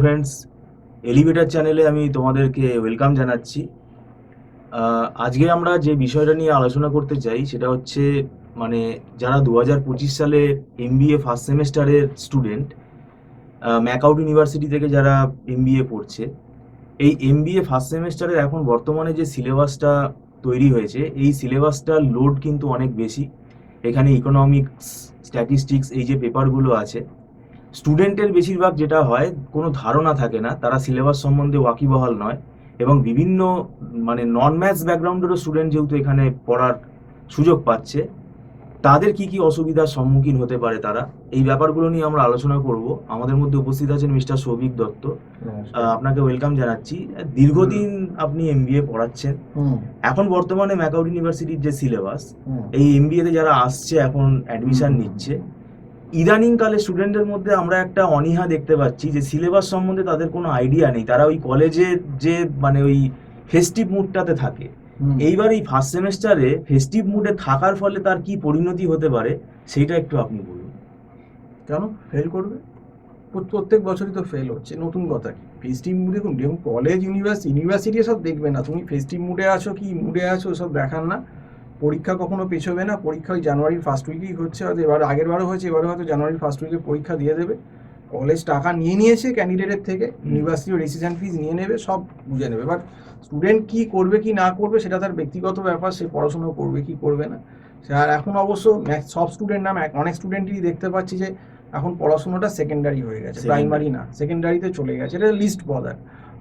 Friends, elevator চ্যানেলে আমি তোমাদেরকে ওয়েলকাম জানাচ্ছি। আজকে আমরা যে বিষয়টা নিয়ে আলোচনা করতে চাই সেটা হচ্ছে মানে যারা 2025 সালে এমবিএ ফার্স্ট সেমেস্টারের স্টুডেন্ট, ম্যাকআউট ইউনিভার্সিটি থেকে যারা এমবিএ পড়ছে, এই এমবিএ ফার্স্ট সেমেস্টারের এখন বর্তমানে যে সিলেবাসটা তৈরি হয়েছে, এই সিলেবাসটার লোড কিন্তু অনেক বেশি। এখানে ইকোনমিক্স, স্ট্যাটিস্টিক্স, এই যে পেপারগুলো আছে, স্টুডেন্টের বেশিরভাগ যেটা হয়, কোনো ধারণা থাকে না, তারা সিলেবাস সম্বন্ধে ওয়াকিবহাল নয়, এবং বিভিন্ন মানে নন ম্যাথস ব্যাকগ্রাউন্ডেরও স্টুডেন্ট যেহেতু এখানে পড়ার সুযোগ পাচ্ছে, তাদের কি কি অসুবিধার সম্মুখীন হতে পারে তারা, এই ব্যাপারগুলো নিয়ে আমরা আলোচনা করব। আমাদের মধ্যে উপস্থিত আছেন মিস্টার সৌভিক দত্ত। আপনাকে ওয়েলকাম জানাচ্ছি। দীর্ঘদিন আপনি এমবিএ পড়াচ্ছেন। এখন বর্তমানে ম্যাকআউট ইউনিভার্সিটির যে সিলেবাস, এই এমবিএ তে যারা আসছে এখন অ্যাডমিশন নিচ্ছে, ইদানিং কালে স্টুডেন্টদের মধ্যে আমরা একটা অনীহা দেখতে পাচ্ছি যে সিলেবাস সম্বন্ধে তাদের কোনো আইডিয়া নেই। তারা ওই কলেজের যে মানে ওই ফেস্টিভ মুডটাতে থাকে। এইবার এই ফার্স্ট সেমেস্টারে ফেস্টিভ মুডে থাকার ফলে তার কি পরিণতি হতে পারে সেইটা একটু আপনি বলুন। কেন ফেল করবে? প্রত্যেক বছরই তো ফেল হচ্ছে, নতুন কথা কি? ফেস্টিভ মুডে দেখুন, কলেজ ইউনিভার্সিটি সব দেখবে না, তুমি ফেস্টিভ মুডে আছো কি মুডে আছো সব দেখার না। পরীক্ষা কখনো পেছোবে না, পরীক্ষা ওই জানুয়ারির ফার্স্ট উইকেই হচ্ছে, হয়তো এবার আগের বারও হয়েছে, এবারে হয়তো জানুয়ারির ফার্স্ট উইকে পরীক্ষা দিয়ে দেবে। কলেজ টাকা নিয়ে নিয়েছে ক্যান্ডিডেটের থেকে, ইউনিভার্সিটিও রেজিস্ট্রেশন ফিজ নিয়ে নেবে, সব বুঝে নেবে। বাট স্টুডেন্ট কি করবে কি না করবে সেটা তার ব্যক্তিগত ব্যাপার, সে পড়াশোনা করবে কি করবে না। আর এখন অবশ্য সব স্টুডেন্ট না, অনেক স্টুডেন্টই দেখতে পাচ্ছি যে এখন পড়াশোনাটা সেকেন্ডারি হয়ে গেছে, প্রাইমারি না, সেকেন্ডারিতে চলে গেছে। এটা লিস্ট বদার।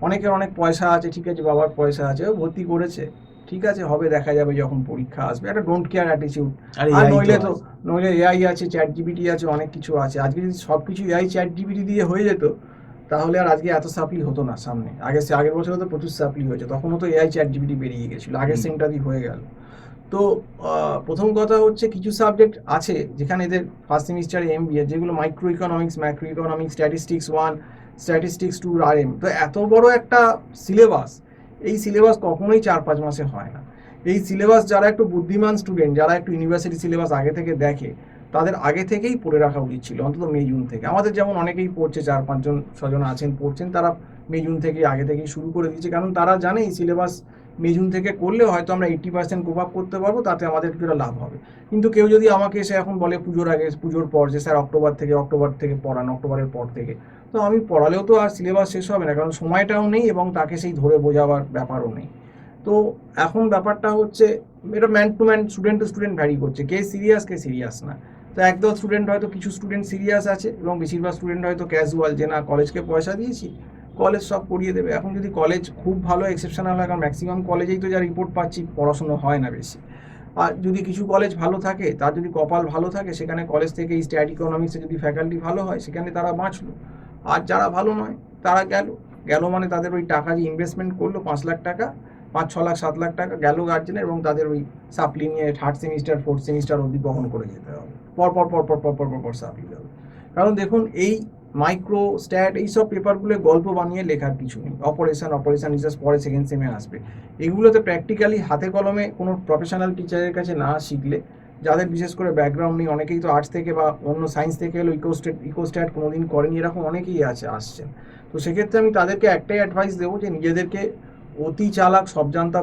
অনেকের অনেক পয়সা আছে, ঠিক আছে, বাবার পয়সা আছে, ভর্তি করেছে, ঠিক আছে, হবে, দেখা যাবে যখন পরীক্ষা আসবে। একটা ডোন্ট কেয়ার অ্যাটিটিউড। আর নইলে এআই আছে, চ্যাট জিপিটি আছে, অনেক কিছু আছে। আজকে যদি সব কিছু এআই চ্যাট জিপিটি দিয়ে হয়ে যেত, তাহলে আর আজকে এত সাপ্লি হতো না। সামনে আগের বছরে তো প্রচুর সাপ্লি হয়েছে, তখনও তো এআই চ্যাট জিপিটি বেরিয়ে গেছিলো, আগের সেমটারই হয়ে গেল। তো প্রথম কথা হচ্ছে, কিছু সাবজেক্ট আছে যেখানে এদের ফার্স্ট সেমিস্টারে এমবিএ, যেগুলো micro economics, macro economics, statistics 1, statistics 2, RM। তো এত বড় একটা সিলেবাস, এই সিলেবাস কখনোই 4-5 মাসে হয় না। এই সিলেবাস যারা একটু বুদ্ধিমান স্টুডেন্ট, যারা একটু ইউনিভার্সিটি সিলেবাস আগে থেকে দেখে, তাদের আগে থেকেই পড়ে রাখা উচিত ছিল, অন্তত মে জুন থেকে। আমাদের যেমন অনেকেই পড়ছে, 4-5 জন 6 জন আছেন পড়ছেন, তারা মে জুন থেকে আগে থেকেই শুরু করে দিয়েছে, কারণ তারা জানে এই সিলেবাস মে জুন থেকে করলে হয়তো আমরা 80% কোপ আপ করতে পারবো, তাতে আমাদের কিছুটা লাভ হবে। কিন্তু কেউ যদি আমাকে এসে এখন বলে পুজোর আগে, পুজোর পর, যে স্যার অক্টোবর থেকে পড়ান, অক্টোবরের পর থেকে, তো আমি পড়ালেও তো আর সিলেবাস শেষ হবে না, কারণ সময়টাও নেই এবং তাকে সেই ধরে বোঝাবার ব্যাপারও নেই। তো এখন ব্যাপারটা হচ্ছে, এটা man to man, student to student vary করছে, কে সিরিয়াস না। তো একদল স্টুডেন্ট হয়তো, কিছু স্টুডেন্ট সিরিয়াস আছে, এবং বেশিরভাগ স্টুডেন্ট হয়তো ক্যাজুয়াল, যে না, কলেজকে পয়সা দিয়েছি, কলেজ সব পড়িয়ে দেবে। এখন যদি কলেজ খুব ভালো এক্সেপশনাল হয়, কারণ ম্যাক্সিমাম কলেজেই তো যা রিপোর্ট পাচ্ছি পড়াশুনো হয় না বেশি। আর যদি কিছু কলেজ ভালো থাকে, তার যদি কপাল ভালো থাকে, সেখানে কলেজ থেকে এই স্ট্যাট ইকোনমিক্সে যদি ফ্যাকাল্টি ভালো হয়, সেখানে তারা বাঁচলো। আর যারা ভালো নয়, তারা গেল মানে তাদের ওই টাকা যে ইনভেস্টমেন্ট করলো, 5 লাখ টাকা, 5-6 লাখ 7 লাখ টাকা গেল গার্জেনের, এবং তাদের ওই সাপ্লি নিয়ে থার্ড সেমিস্টার ফোর্থ সেমিস্টার অবধি বহন করে যেতে হবে, পর সাপ্লি হবে। কারণ দেখুন, এই মাইক্রো স্ট্যাট এইসব পেপারগুলো গল্প বানিয়ে লেখার কিছু নেই। অপারেশন রিসার্চ পরে সেকেন্ড সেমে আসবে। এগুলোতে প্র্যাকটিক্যালি হাতে কলমে কোনো প্রফেশনাল টিচারের কাছে না শিখলে, যাদের বিশেষ করে ব্যাকগ্রাউন্ড নেই, অনেকেই তো আর্টস থেকে বা অন্য সায়েন্স থেকে এলো, ইকোস্ট্যাট কোনোদিন করেনি, এরকম অনেকেই আসছেন। তো সেক্ষেত্রে আমি তাদেরকে একটাই অ্যাডভাইস দেবো, যে নিজেদেরকে অতি চালাক সব জানতা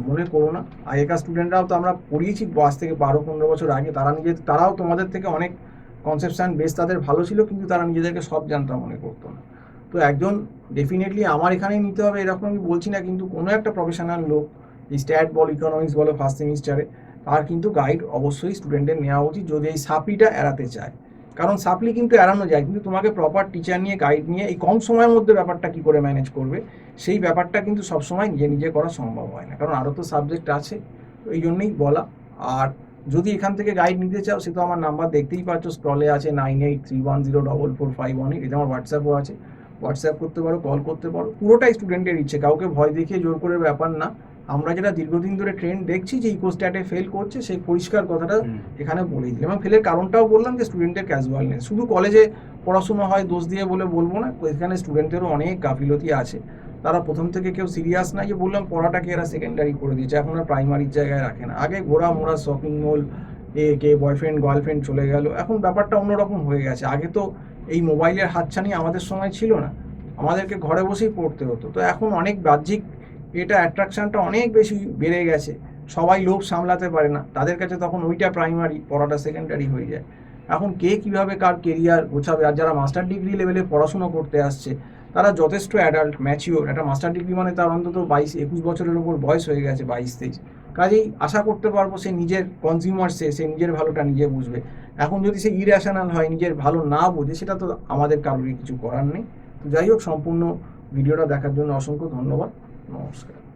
মনে করো না। আগেকার স্টুডেন্টরাও তো আমরা পড়িয়েছি, আজ থেকে 12-15 বছর আগে, তারাও তোমাদের থেকে অনেক কনসেপশন বেস তাদের ভালো ছিল, কিন্তু তারা নিজেদেরকে সব জানতা মনে করতো না। তো একজন ডেফিনেটলি আমার এখানেই নিতে হবে এরকম আমি বলছি না, কিন্তু কোনো একটা প্রফেশনাল লোক, এই স্ট্যাট বল, ইকোনমিক্স বলো, ফার্স্ট সেমিস্টারে, তার কিন্তু গাইড অবশ্যই স্টুডেন্টের নেওয়া উচিত, যদি এই সাপ্লিটা এড়াতে চায়। কারণ সাপ্লি কিন্তু এড়ানো যায়, কিন্তু তোমাকে প্রপার টিচার নিয়ে, গাইড নিয়ে, এই কম সময়ের মধ্যে ব্যাপারটা কি করে ম্যানেজ করবে, সেই ব্যাপারটা কিন্তু সবসময় নিজে করা সম্ভব হয় না, কারণ আরও তো সাবজেক্ট আছে। তো এই জন্যই বলা। আর যদি এখান থেকে গাইড নিতে চাও, সে তো আমার নাম্বার দেখতেই পাচ্ছ, স্ক্রলে আছে, 9831044518। এটা আমার হোয়াটসঅ্যাপও আছে, হোয়াটসঅ্যাপ করতে পারো, কল করতে পারো। পুরোটাই স্টুডেন্টের ইচ্ছে, কাউকে ভয় দেখিয়ে জোর করে ব্যাপার না। আমরা যেটা দীর্ঘদিন ধরে ট্রেন্ড দেখছি, যে ইকোস্ট্যাটে ফেল করছে, সেই পরিষ্কার কথাটা এখানে বলেই দিলাম, এবং ফেলের কারণটাও বললাম, যে স্টুডেন্টের ক্যাজুয়ালনেস। শুধু কলেজে পড়াশুনো হয় দোষ দিয়ে বলবো না, এখানে স্টুডেন্টেরও অনেক গাফিলতি আছে। তারা প্রথম থেকে কেউ সিরিয়াস না, যে বললাম পড়াটাকে এরা সেকেন্ডারি করে দিয়েছে, এখন আর প্রাইমারির জায়গায় রাখে না। আগে ঘোরা মোড়া, শপিং মল, কে বয়ফ্রেন্ড গার্লফ্রেন্ড চলে গেল, এখন ব্যাপারটা অন্যরকম হয়ে গেছে। আগে তো এই মোবাইলের হাতছানি আমাদের সময় ছিল না, আমাদেরকে ঘরে বসেই পড়তে হতো। তো এখন অনেক বাহ্যিক এটা অ্যাট্রাকশনটা অনেক বেশি বেড়ে গেছে, সবাই লোভ সামলাতে পারে না, তাদের কাছে তখন ওইটা প্রাইমারি, পড়াটা সেকেন্ডারি হয়ে যায়। এখন কে কীভাবে কার কেরিয়ার গোছাবে, আর যারা মাস্টার ডিগ্রি লেভেলে পড়াশুনো করতে আসছে তারা যথেষ্ট অ্যাডাল্ট ম্যাচিওর, একটা মাস্টার ডিগ্রি মানে তার অন্তত 22-21 বছরের ওপর বয়স হয়ে গেছে, 22-23, কাজেই আশা করতে পারবো সে নিজের কনজিউমার, সে নিজের ভালোটা নিজে বুঝবে। এখন যদি সে ইরেশনাল হয়, নিজের ভালো না বোঝে, সেটা তো আমাদের কারোরই কিছু করার নেই। তো যাই হোক, সম্পূর্ণ ভিডিওটা দেখার জন্য অসংখ্য ধন্যবাদ। নমস্কার।